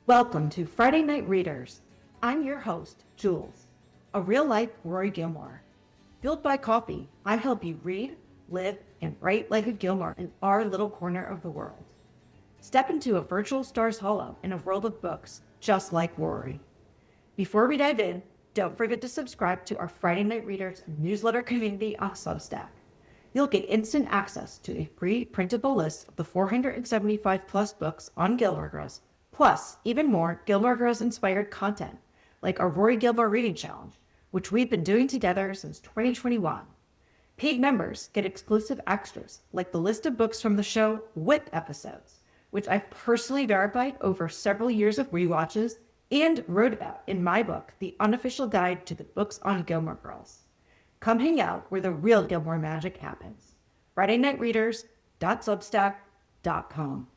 Welcome to Friday Night Readers. I'm your host, Jules, a real-life Rory Gilmore. Fueled by coffee, I help you read, live, and write like a Gilmore in our little corner of the world. Step into a virtual Stars Hollow in a world of books, just like Rory. Before we dive in, don't forget to subscribe to our Friday Night Readers newsletter community on Substack. You'll get instant access to a free printable list of the 475 plus books on Gilmore Girls, plus even more Gilmore Girls inspired content, like our Rory Gilmore Reading Challenge, which we've been doing together since 2021. Paid members get exclusive extras, like the list of books from the show with episodes, which I've personally verified over several years of rewatches and wrote about in my book, The Unofficial Guide to the Books on Gilmore Girls. Come hang out where the real Gilmore magic happens. FridayNightReaders.substack.com.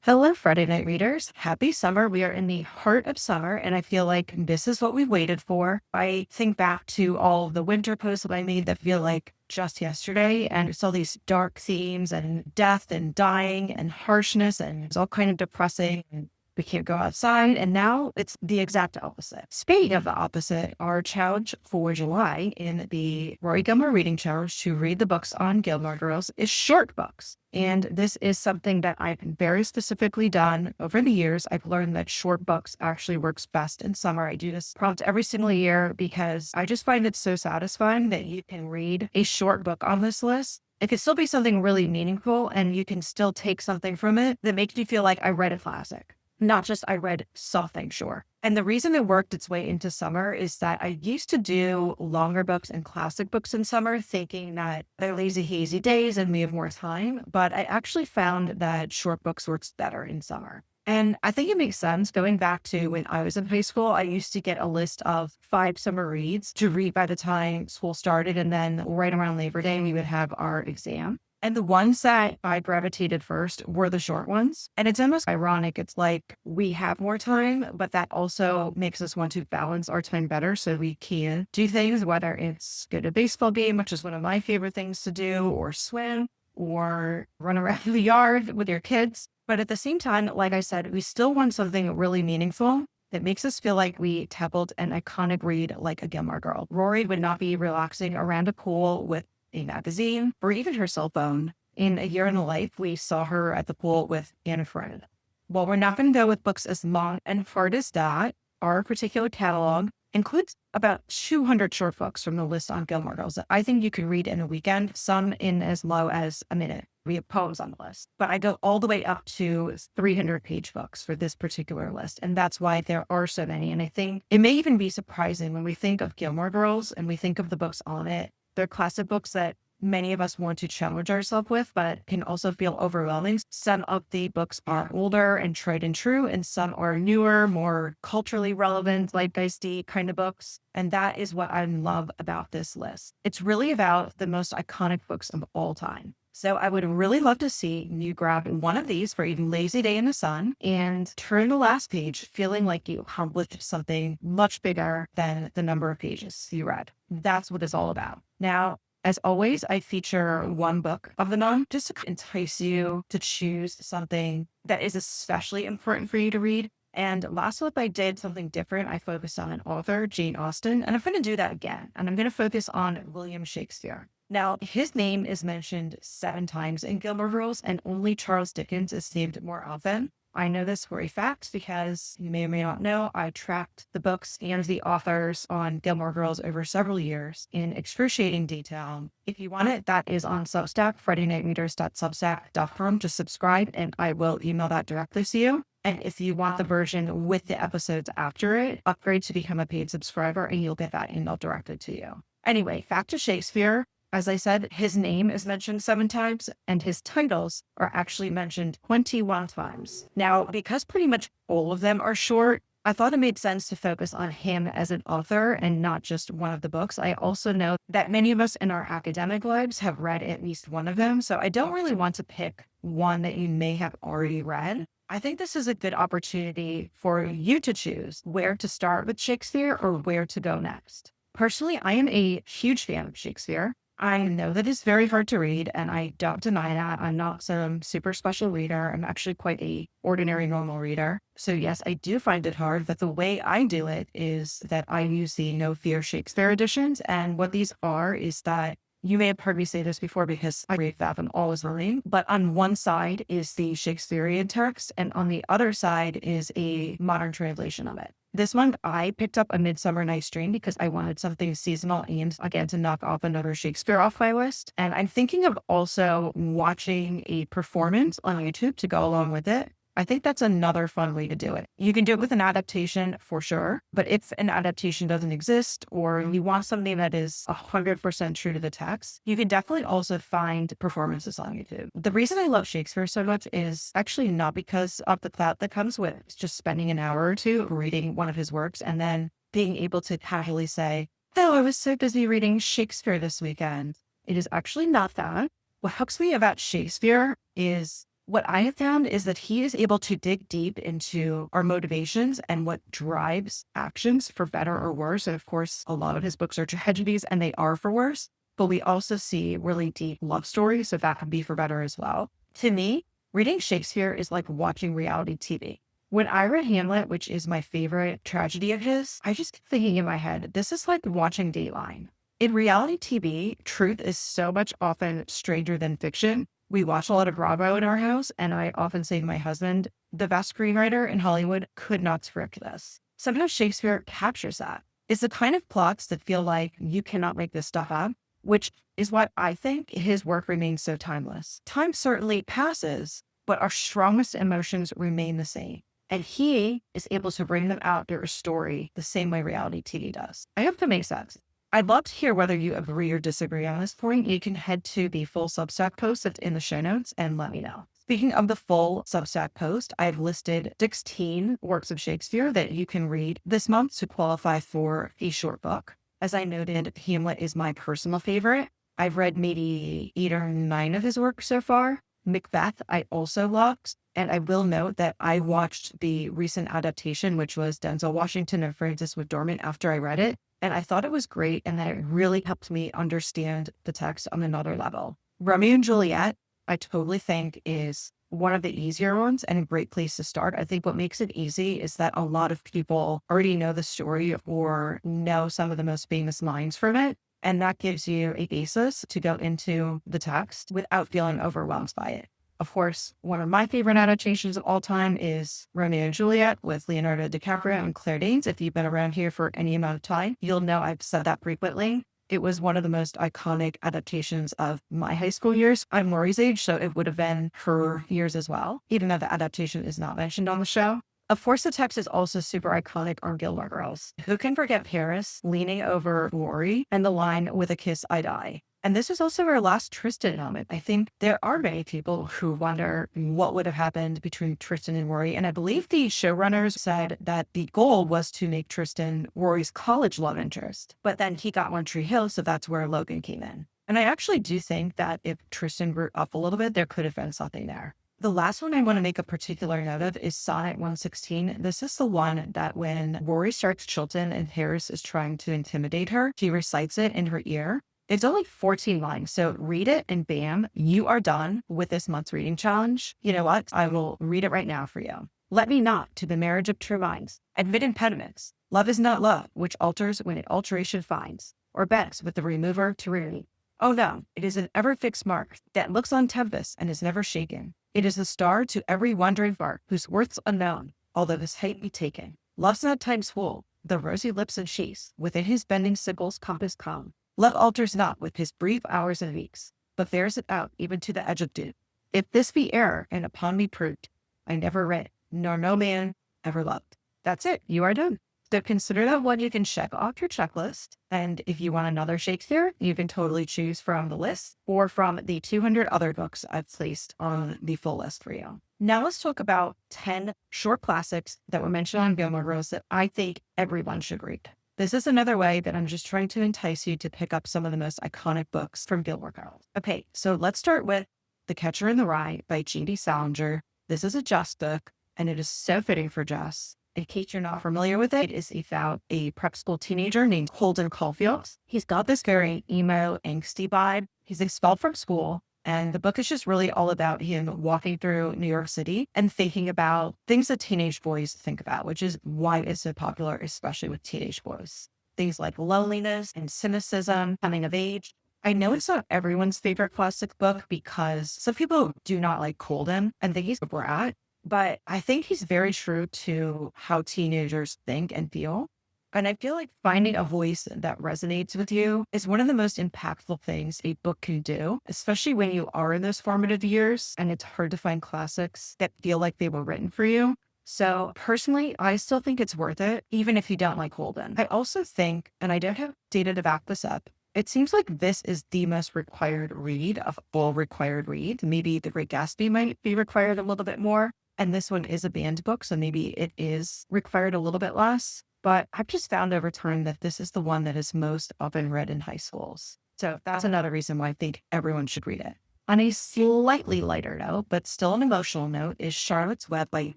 Hello, Friday Night Readers. Happy summer. We are in the heart of summer, and I feel like this is what we waited for. I think back to all of the winter posts that I made that feel like just yesterday, and it's all these dark themes and death and dying and harshness, and it's all kind of depressing. And we can't go outside, and now it's the exact opposite. Speaking of the opposite, our challenge for July in the Rory Gilmore Reading Challenge to read the books on Gilmore Girls is short books. And this is something that I've very specifically done over the years. I've learned that short books actually works best in summer. I do this prompt every single year because I just find it so satisfying that you can read a short book on this list. It could still be something really meaningful, and you can still take something from it that makes you feel like I read a classic. Not just I read something short. And the reason it worked its way into summer is that I used to do longer books and classic books in summer, thinking that they're lazy, hazy days and we have more time. But I actually found that short books works better in summer. And I think it makes sense. Going back to when I was in high school, I used to get a list of 5 summer reads to read by the time school started. And then right around Labor Day, we would have our exam. And the ones that I gravitated first were the short ones. And it's almost ironic. It's like we have more time, but that also makes us want to balance our time better so we can do things, whether it's go to a baseball game, which is one of my favorite things to do, or swim, or run around the yard with your kids. But at the same time, like I said, we still want something really meaningful that makes us feel like we tackled an iconic read like a Gilmore Girl. Rory would not be relaxing around a pool with a magazine, or even her cell phone. In A Year in a Life, we saw her at the pool with Anne Frank. While we're not going to go with books as long and hard as that, our particular catalog includes about 200 short books from the list on Gilmore Girls that I think you can read in a weekend, some in as low as a minute. We have poems on the list, but I go all the way up to 300-page books for this particular list. And that's why there are so many. And I think it may even be surprising when we think of Gilmore Girls and we think of the books on it. They're classic books that many of us want to challenge ourselves with, but can also feel overwhelming. Some of the books are older and tried and true, and some are newer, more culturally relevant, zeitgeisty kind of books. And that is what I love about this list. It's really about the most iconic books of all time. So I would really love to see you grab one of these for a lazy day in the sun and turn the last page feeling like you accomplished something much bigger than the number of pages you read. That's what it's all about. Now, as always, I feature one book of the month just to entice you to choose something that is especially important for you to read. And last month I did something different. I focused on an author, Jane Austen, and I'm going to do that again. And I'm going to focus on William Shakespeare. Now, his name is mentioned 7 times in Gilmore Girls, and only Charles Dickens is named more often. I know this for a fact because you may or may not know, I tracked the books and the authors on Gilmore Girls over several years in excruciating detail. If you want it, that is on Substack, FridayNightReaders.substack.com. Just subscribe and I will email that directly to you. And if you want the version with the episodes after it, upgrade to become a paid subscriber and you'll get that email directly to you. Anyway, back to Shakespeare. As I said, his name is mentioned 7 times and his titles are actually mentioned 21 times. Now, because pretty much all of them are short, I thought it made sense to focus on him as an author and not just one of the books. I also know that many of us in our academic lives have read at least one of them, so I don't really want to pick one that you may have already read. I think this is a good opportunity for you to choose where to start with Shakespeare or where to go next. Personally, I am a huge fan of Shakespeare. I know that it's very hard to read, and I don't deny that. I'm not some super special reader. I'm actually quite a ordinary, normal reader. So yes, I do find it hard, but the way I do it is that I use the No Fear Shakespeare editions. And what these are is that you may have heard me say this before because I read that and always learning, but on one side is the Shakespearean text, and on the other side is a modern translation of it. This month, I picked up A Midsummer Night's Dream because I wanted something seasonal and, again, to knock off another Shakespeare off my list. And I'm thinking of also watching a performance on YouTube to go along with it. I think that's another fun way to do it. You can do it with an adaptation for sure, but if an adaptation doesn't exist or you want something that is 100% true to the text, you can definitely also find performances on YouTube. The reason I love Shakespeare so much is actually not because of the clout that comes with it. It's just spending an hour or two reading one of his works and then being able to casually say, "Oh, I was so busy reading Shakespeare this weekend." It is actually not that. What hooks me about Shakespeare is what I have found is that he is able to dig deep into our motivations and what drives actions for better or worse. And of course, a lot of his books are tragedies and they are for worse, but we also see really deep love stories. So that can be for better as well. To me, reading Shakespeare is like watching reality TV. When I read Hamlet, which is my favorite tragedy of his, I just kept thinking in my head, this is like watching Dateline. In reality TV, truth is so much often stranger than fiction. We watch a lot of Bravo in our house, and I often say to my husband, the best screenwriter in Hollywood could not script this. Somehow Shakespeare captures that. It's the kind of plots that feel like you cannot make this stuff up, which is why I think his work remains so timeless. Time certainly passes, but our strongest emotions remain the same. And he is able to bring them out through a story the same way reality TV does. I hope that makes sense. I'd love to hear whether you agree or disagree on this point. You can head to the full Substack post that's in the show notes and let me know. Speaking of the full Substack post, I've listed 16 works of Shakespeare that you can read this month to qualify for a short book. As I noted, Hamlet is my personal favorite. I've read maybe 8 or 9 of his works so far. Macbeth, I also loved. And I will note that I watched the recent adaptation, which was Denzel Washington and Frances McDormand, after I read it. And I thought it was great, and that it really helped me understand the text on another level. Romeo and Juliet, I totally think is one of the easier ones and a great place to start. I think what makes it easy is that a lot of people already know the story or know some of the most famous lines from it. And that gives you a basis to go into the text without feeling overwhelmed by it. Of course, one of my favorite adaptations of all time is Romeo and Juliet with Leonardo DiCaprio and Claire Danes. If you've been around here for any amount of time, you'll know I've said that frequently. It was one of the most iconic adaptations of my high school years. I'm Rory's age, so it would have been her years as well, even though the adaptation is not mentioned on the show. Of course, the text is also super iconic on Gilmore Girls. Who can forget Paris leaning over Rory and the line, "With a kiss, I die"? And this is also our last Tristan moment. I think there are many people who wonder what would have happened between Tristan and Rory. And I believe the showrunners said that the goal was to make Tristan Rory's college love interest. But then he got One Tree Hill, so that's where Logan came in. And I actually do think that if Tristan grew up a little bit, there could have been something there. The last one I want to make a particular note of is Sonnet 116. This is the one that when Rory strikes Chilton and Harris is trying to intimidate her, she recites it in her ear. It's only 14 lines, so read it and bam, you are done with this month's reading challenge. You know what? I will read it right now for you. Let me not to the marriage of true minds admit impediments. Love is not love, which alters when it alteration finds, or bends with the remover to remove. Oh no, it is an ever fixed mark that looks on tempest and is never shaken. It is a star to every wandering bark whose worth's unknown, although his height be taken. Love's not time's fool, the rosy lips and sheaths, within his bending sickles compass calm. Love alters not with his brief hours and weeks, but bears it out even to the edge of doom. If this be error and upon me proved, I never read, nor no man ever loved. That's it. You are done. So consider that one you can check off your checklist. And if you want another Shakespeare, you can totally choose from the list or from the 200 other books I've placed on the full list for you. Now let's talk about 10 short classics that were mentioned on Gilmore Girls that I think everyone should read. This is another way that I'm just trying to entice you to pick up some of the most iconic books from Gilmore Girls. Okay, so let's start with The Catcher in the Rye by G.D. Salinger. This is a Jess book, and it is so fitting for Jess. In case you're not familiar with it, it is about a prep school teenager named Holden Caulfield. He's got this very emo, angsty vibe. He's expelled from school. And the book is just really all about him walking through New York City and thinking about things that teenage boys think about, which is why it's so popular, especially with teenage boys. Things like loneliness and cynicism, coming of age. I know it's not everyone's favorite classic book because some people do not like Holden and think he's a brat, but I think he's very true to how teenagers think and feel. And I feel like finding a voice that resonates with you is one of the most impactful things a book can do, especially when you are in those formative years and it's hard to find classics that feel like they were written for you. So personally, I still think it's worth it, even if you don't like Holden. I also think, and I don't have data to back this up, it seems like this is the most required read of all required read. Maybe The Great Gatsby might be required a little bit more. And this one is a banned book, so maybe it is required a little bit less. But I've just found over time that this is the one that is most often read in high schools. So that's another reason why I think everyone should read it. On a slightly lighter note, but still an emotional note, is Charlotte's Web by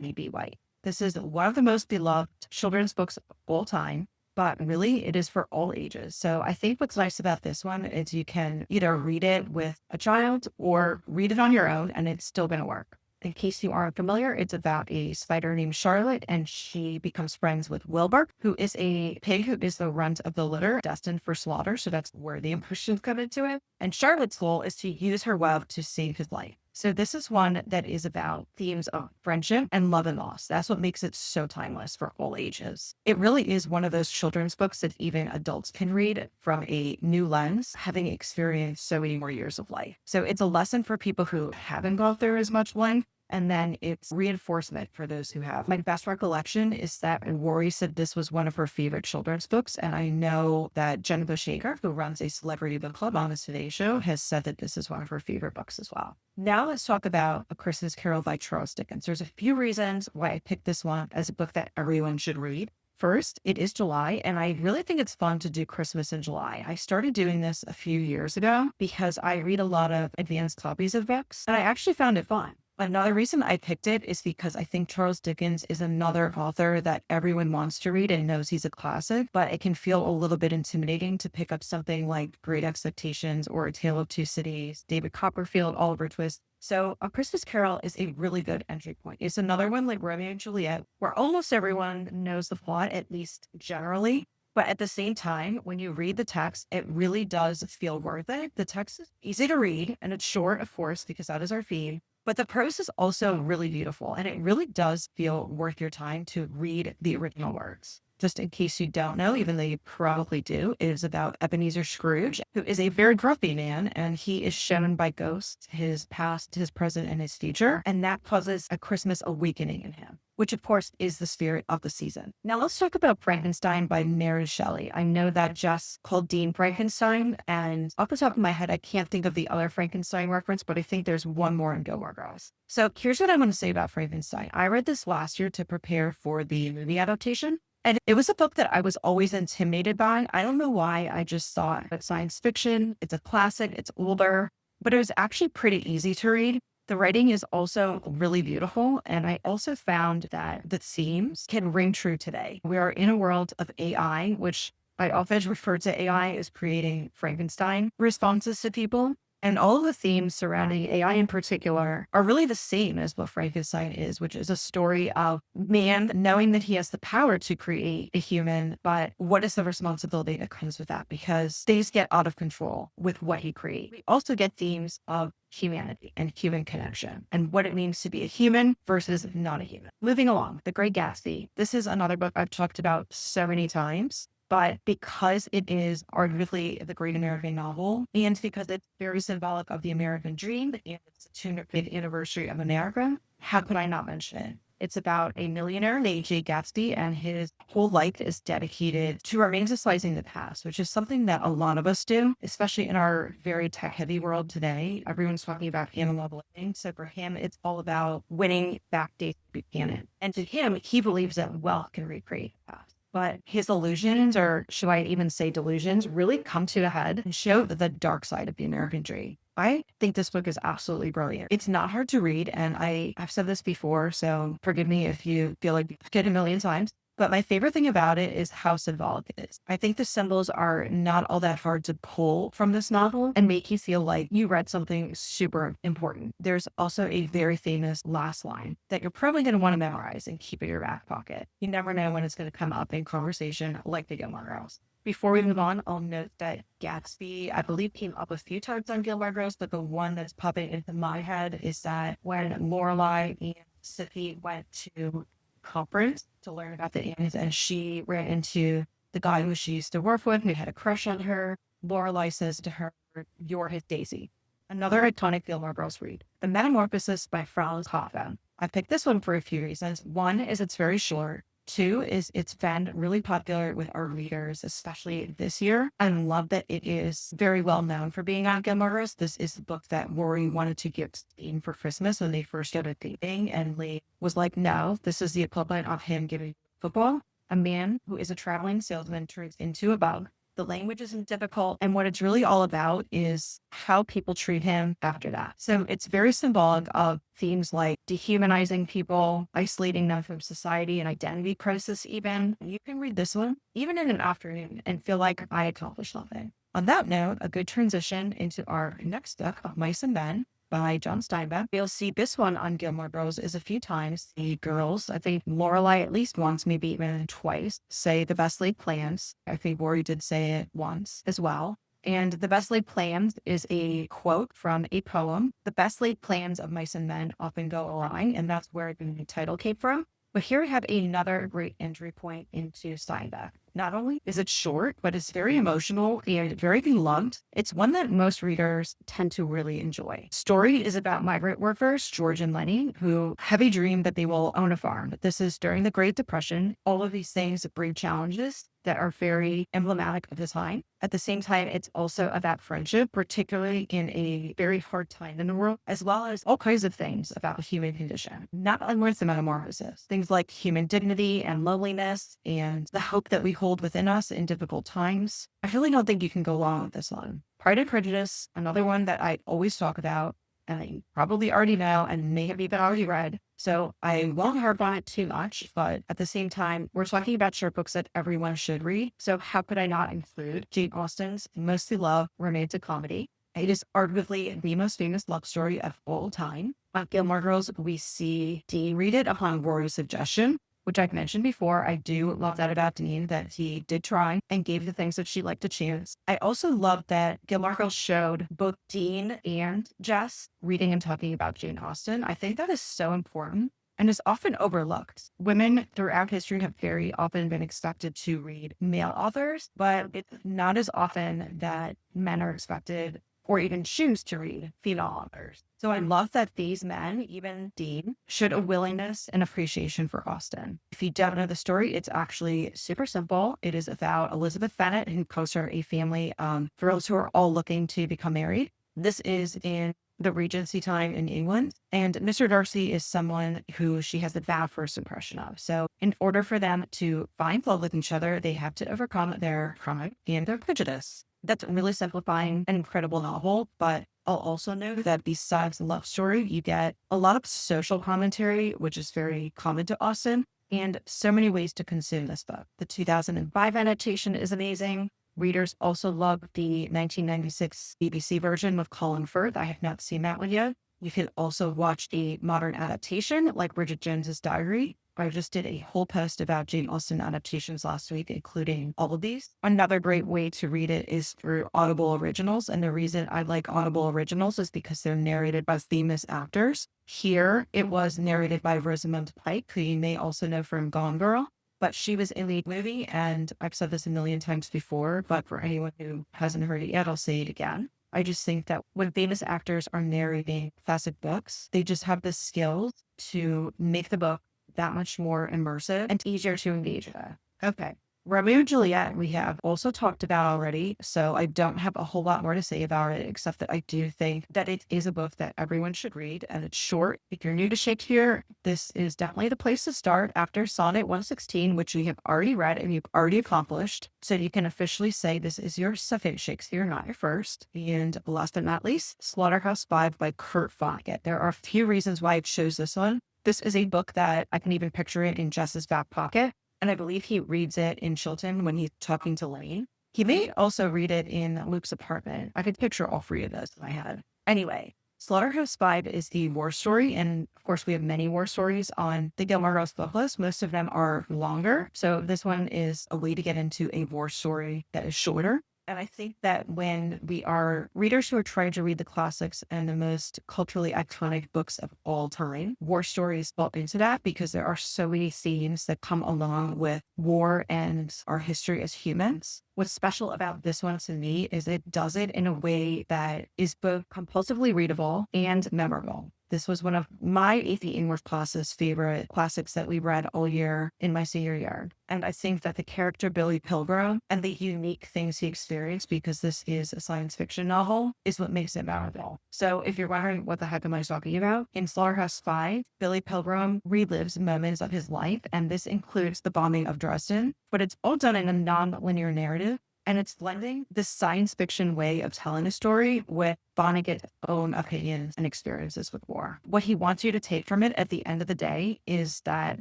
E.B. White. This is one of the most beloved children's books of all time, but really it is for all ages. So I think what's nice about this one is you can either read it with a child or read it on your own and it's still going to work. In case you aren't familiar, it's about a spider named Charlotte, and she becomes friends with Wilbur, who is a pig who is the runt of the litter, destined for slaughter. So that's where the emotions come into it. And Charlotte's goal is to use her web to save his life. So this is one that is about themes of friendship and love and loss. That's what makes it so timeless for all ages. It really is one of those children's books that even adults can read from a new lens, having experienced so many more years of life. So it's a lesson for people who haven't gone through as much life. And then it's reinforcement for those who have. My best recollection is that Rory said this was one of her favorite children's books. And I know that Jen Bushaker, who runs a celebrity book club on the Today Show, has said that this is one of her favorite books as well. Now let's talk about A Christmas Carol by Charles Dickens. There's a few reasons why I picked this one as a book that everyone should read. First, it is July, and I really think it's fun to do Christmas in July. I started doing this a few years ago because I read a lot of advanced copies of books, and I actually found it fun. Another reason I picked it is because I think Charles Dickens is another author that everyone wants to read and knows he's a classic, but it can feel a little bit intimidating to pick up something like Great Expectations or A Tale of Two Cities, David Copperfield, Oliver Twist. So A Christmas Carol is a really good entry point. It's another one like Romeo and Juliet, where almost everyone knows the plot, at least generally. But at the same time, when you read the text, it really does feel worth it. The text is easy to read and it's short, of course, because that is our theme. But the prose is also really beautiful, and it really does feel worth your time to read the original works. Just in case you don't know, even though you probably do, it is about Ebenezer Scrooge, who is a very grumpy man, and he is shown by ghosts his past, his present, and his future, and that causes a Christmas awakening in him, which of course is the spirit of the season. Now let's talk about Frankenstein by Mary Shelley. I know that Jess called Dean Frankenstein, and off the top of my head, I can't think of the other Frankenstein reference, but I think there's one more in Gilmore Girls. So here's what I'm going to say about Frankenstein. I read this last year to prepare for the movie adaptation. And it was a book that I was always intimidated by. I don't know why. I just thought it's science fiction. It's a classic. It's older, but it was actually pretty easy to read. The writing is also really beautiful. And I also found that the themes can ring true today. We are in a world of AI, which I often refer to AI as creating Frankenstein responses to people. And all of the themes surrounding AI in particular are really the same as what Frankenstein is, which is a story of man knowing that he has the power to create a human, but what is the responsibility that comes with that? Because things get out of control with what he creates. We also get themes of humanity and human connection and what it means to be a human versus not a human. Moving along, The Great Gatsby. This is another book I've talked about so many times. But because it is arguably the great American novel, and because it's very symbolic of the American dream, and it's the 250th anniversary of America, how could I not mention it? It's about a millionaire named Jay Gatsby, and his whole life is dedicated to romanticizing the past, which is something that a lot of us do, especially in our very tech-heavy world today. Everyone's talking about analog living. So for him, it's all about winning back days to Buchanan. And to him, he believes that wealth can recreate the past. But his illusions, or should I even say delusions, really come to a head and show the dark side of the American dream. I think this book is absolutely brilliant. It's not hard to read, and I've said this before, so forgive me if you feel like you've heard it a million times. But my favorite thing about it is how symbolic it is. I think the symbols are not all that hard to pull from this novel and make you feel like you read something super important. There's also a very famous last line that you're probably going to want to memorize and keep in your back pocket. You never know when it's going to come up in conversation like the Gilmore Girls. Before we move on, I'll note that Gatsby, I believe, came up a few times on Gilmore Girls, but the one that's popping into my head is that when Lorelai and Sippy went to conference to learn about the Andes, and she ran into the guy who she used to work with who had a crush on her. Lorelai says to her, "You're his Daisy." Another iconic Gilmore Girls read, The Metamorphosis by Franz Kafka. I picked this one for a few reasons. One is it's very short. Two is it's been really popular with our readers, especially this year. I love that it is very well known for being on Gilmore Girls. This is the book that Rory wanted to give Dean for Christmas when they first started dating, and Lee was like, no, this is the equivalent of him giving football. A man who is a traveling salesman turns into a bug. The language isn't difficult. And what it's really all about is how people treat him after that. So it's very symbolic of themes like dehumanizing people, isolating them from society, and identity crisis even. You can read this one, even in an afternoon, and feel like I accomplished something. On that note, a good transition into our next book, Mice and Men, by John Steinbeck. You'll see this one on Gilmore Girls is a few times. The girls, I think Lorelai at least once, maybe even twice, say the best laid plans. I think Rory did say it once as well. And the best laid plans is a quote from a poem. The best laid plans of mice and men often go awry, and that's where the title came from. But here we have another great entry point into Steinbeck. Not only is it short, but it's very emotional and very beloved. It's one that most readers tend to really enjoy. Story is about migrant workers, George and Lenny, who have a dream that they will own a farm. This is during the Great Depression. All of these things bring challenges that are very emblematic of the time. At the same time, it's also about friendship, particularly in a very hard time in the world, as well as all kinds of things about the human condition. Not unworth the metamorphosis. Things like human dignity and loneliness and the hope that we hold within us in difficult times. I really don't think you can go wrong with this one. Pride and Prejudice, another one that I always talk about, and I probably already know and may have even already read. So I won't harp on it too much, but at the same time, we're talking about short books that everyone should read. So how could I not include Jane Austen's mostly loved romantic comedy? It is arguably the most famous love story of all time. On Gilmore Girls, we see Dean read it upon Rory's suggestion, which I've mentioned before. I do love that about Dean, that he did try and gave the things that she liked to choose. I also love that Gilmore Girls showed both Dean and Jess reading and talking about Jane Austen. I think that is so important and is often overlooked. Women throughout history have very often been expected to read male authors, but it's not as often that men are expected or even choose to read female authors. So I love that these men, even Dean, showed a willingness and appreciation for Austen. If you don't know the story, it's actually super simple. It is about Elizabeth Bennet, who co-started a family of girls who are all looking to become married. This is in the Regency time in England, and Mr. Darcy is someone who she has a bad first impression of. So in order for them to find love with each other, they have to overcome their pride and their prejudice. That's really simplifying an incredible novel, but I'll also note that besides the love story, you get a lot of social commentary, which is very common to Austen, and so many ways to consume this book. The 2005 adaptation is amazing. Readers also love the 1996 BBC version with Colin Firth. I have not seen that one yet. You can also watch a modern adaptation like Bridget Jones's Diary. I just did a whole post about Jane Austen adaptations last week, including all of these. Another great way to read it is through Audible originals. And the reason I like Audible originals is because they're narrated by famous actors. Here, it was narrated by Rosamund Pike, who you may also know from Gone Girl. But she was in the movie, and I've said this a million times before, but for anyone who hasn't heard it yet, I'll say it again. I just think that when famous actors are narrating classic books, they just have the skills to make the book that much more immersive and easier to engage with. Okay. Romeo and Juliet, we have also talked about already, so I don't have a whole lot more to say about it, except that I do think that it is a book that everyone should read, and it's short. If you're new to Shakespeare, this is definitely the place to start after Sonnet 116, which you have already read and you've already accomplished. So you can officially say this is your second Shakespeare, not your first. And last but not least, Slaughterhouse-Five by Kurt Vonnegut. There are a few reasons why I chose this one. This is a book that I can even picture it in Jess's back pocket. And I believe he reads it in Chilton when he's talking to Lane. He may also read it in Luke's apartment. I could picture all three of those in my head. Anyway, Slaughterhouse-Five is the war story. And of course, we have many war stories on the Gilmore Girls book list. Most of them are longer. So this one is a way to get into a war story that is shorter. And I think that when we are readers who are trying to read the classics and the most culturally iconic books of all time, war stories fall into that because there are so many themes that come along with war and our history as humans. What's special about this one to me is it does it in a way that is both compulsively readable and memorable. This was one of my AP English class's favorite classics that we read all year in my senior year. And I think that the character Billy Pilgrim and the unique things he experienced, because this is a science fiction novel, is what makes it memorable. So if you're wondering what the heck am I talking about, in Slaughterhouse-Five, Billy Pilgrim relives moments of his life, and this includes the bombing of Dresden, but it's all done in a non-linear narrative. And it's blending the science fiction way of telling a story with Vonnegut's own opinions and experiences with war. What he wants you to take from it at the end of the day is that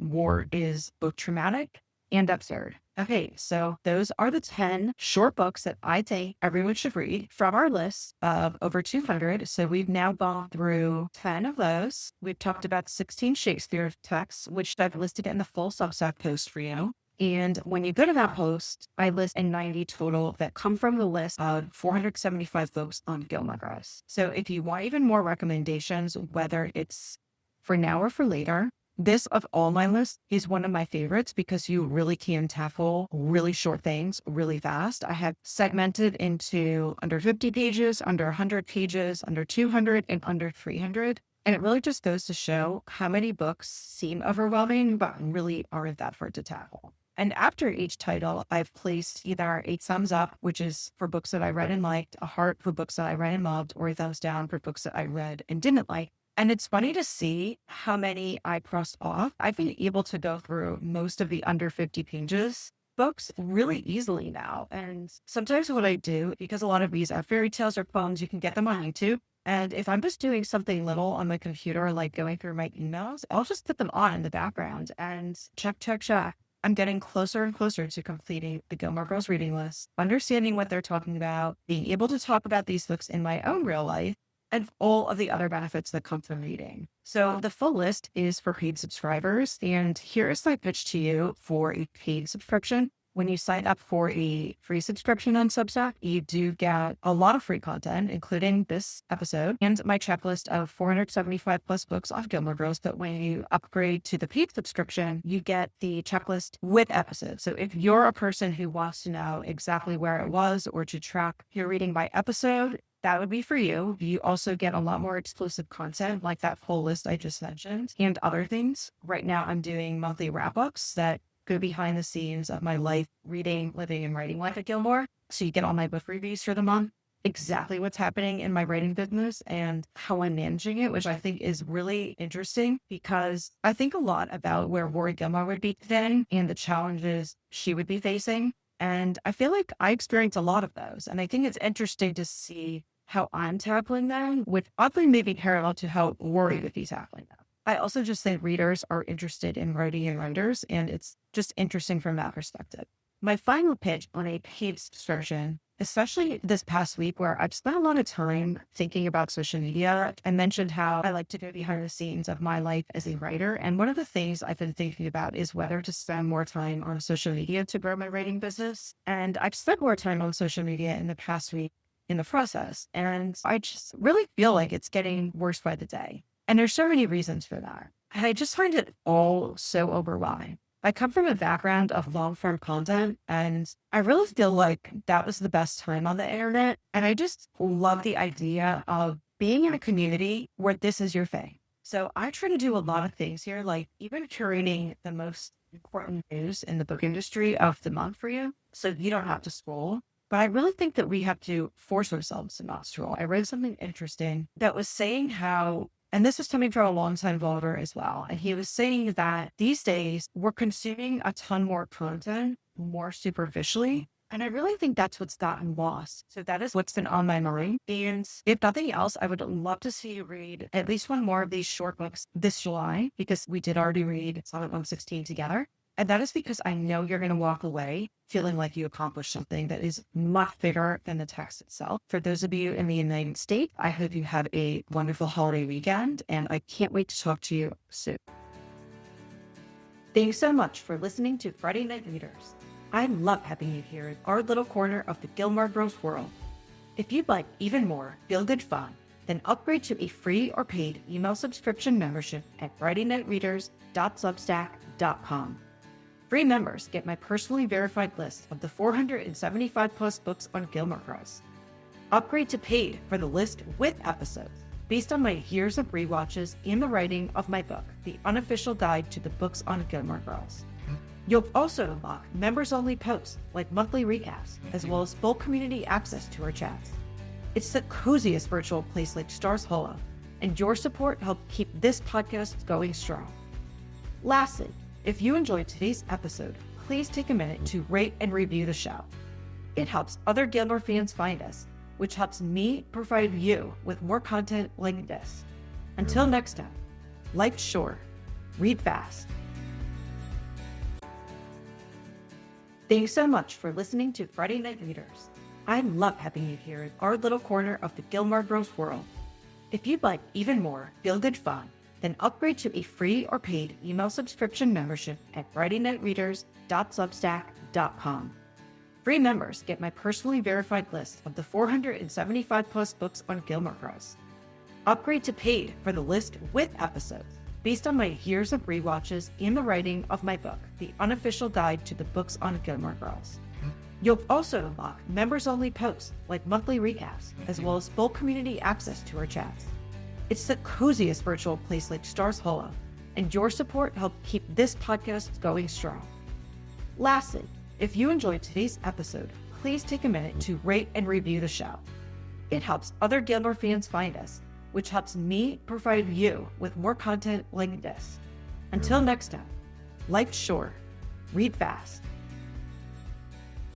war is both traumatic and absurd. Okay, so those are the 10 short books that I think everyone should read from our list of over 200. So we've now gone through 10 of those. We've talked about 16 Shakespeare texts, which I've listed in the full Substack post for you. And when you go to that post, I list a 90 total that come from the list of 475 books on Gilmore Girls. So if you want even more recommendations, whether it's for now or for later, this of all my lists is one of my favorites because you really can tackle really short things really fast. I have segmented into under 50 pages, under 100 pages, under 200, and under 300. And it really just goes to show how many books seem overwhelming, but really aren't that hard to tackle. And after each title, I've placed either a thumbs up, which is for books that I read and liked, a heart for books that I read and loved, or a thumbs down for books that I read and didn't like. And it's funny to see how many I crossed off. I've been able to go through most of the under 50 pages books really easily now. And sometimes what I do, because a lot of these are fairy tales or poems, you can get them on YouTube. And if I'm just doing something little on my computer, like going through my emails, I'll just put them on in the background and check. I'm getting closer and closer to completing the Gilmore Girls reading list, understanding what they're talking about, being able to talk about these books in my own real life, and all of the other benefits that come from reading. So the full list is for paid subscribers. And here is my pitch to you for a paid subscription. When you sign up for a free subscription on Substack, you do get a lot of free content, including this episode and my checklist of 475 plus books off Gilmore Girls. But when you upgrade to the paid subscription, you get the checklist with episodes. So if you're a person who wants to know exactly where it was or to track your reading by episode, that would be for you. You also get a lot more exclusive content like that full list I just mentioned and other things. Right now, I'm doing monthly wrap-ups that go behind the scenes of my life, reading, living, and writing life at Gilmore. So you get all my book reviews for the month, exactly what's happening in my writing business and how I'm managing it, which I think is really interesting because I think a lot about where Rory Gilmore would be today and the challenges she would be facing. And I feel like I experience a lot of those. And I think it's interesting to see how I'm tackling them, which oddly may be parallel to how Rory would be tackling them. I also just think readers are interested in writing and writers, and it's just interesting from that perspective. My final pitch on a paid subscription, especially this past week where I've spent a lot of time thinking about social media. I mentioned how I like to go behind the scenes of my life as a writer. And one of the things I've been thinking about is whether to spend more time on social media to grow my writing business. And I've spent more time on social media in the past week in the process. And I just really feel like it's getting worse by the day. And there's so many reasons for that. I just find it all so overwhelming. I come from a background of long-form content, and I really feel like that was the best time on the internet. And I just love the idea of being in a community where this is your thing. So I try to do a lot of things here, like even curating the most important news in the book industry of the month for you, so you don't have to scroll. But I really think that we have to force ourselves to not scroll. I read something interesting that was saying how, and this is coming from a longtime vlogger as well, and he was saying that these days we're consuming a ton more content more superficially. And I really think that's what's gotten lost. So that is what's been on my mind. And if nothing else, I would love to see you read at least one more of these short books this July, because we did already read Sonnet 116 together. And that is because I know you're going to walk away feeling like you accomplished something that is much bigger than the text itself. For those of you in the United States, I hope you have a wonderful holiday weekend, and I can't wait to talk to you soon. Thanks so much for listening to Friday Night Readers. I love having you here in our little corner of the Gilmore Girls world. If you'd like even more feel-good fun, then upgrade to a free or paid email subscription membership at FridayNightReaders.substack.com. Free members get my personally verified list of the 475 plus books on Gilmore Girls. Upgrade to paid for the list with episodes based on my years of rewatches and the writing of my book, The Unofficial Guide to the Books on Gilmore Girls. You'll also unlock members-only posts like monthly recaps, as well as full community access to our chats. It's the coziest virtual place like Stars Hollow, and your support helps keep this podcast going strong. Lastly, if you enjoyed today's episode, please take a minute to rate and review the show. It helps other Gilmore fans find us, which helps me provide you with more content like this. Until next time, life's short, read fast. Thanks so much for listening to Friday Night Readers. I love having you here in our little corner of the Gilmore Girls world. If you'd like even more feel-good fun, then upgrade to a free or paid email subscription membership at FridayNightReaders.substack.com. Free members get my personally verified list of the 475 plus books on Gilmore Girls. Upgrade to paid for the list with episodes based on my years of rewatches and the writing of my book, The Unofficial Guide to the Books on Gilmore Girls. You'll also unlock members-only posts like monthly recaps, as well as full community access to our chats. It's the coziest virtual place like Stars Hollow, and your support helps keep this podcast going strong. Lastly, if you enjoyed today's episode, please take a minute to rate and review the show. It helps other Gilmore fans find us, which helps me provide you with more content like this. Until next time, life's short, read fast.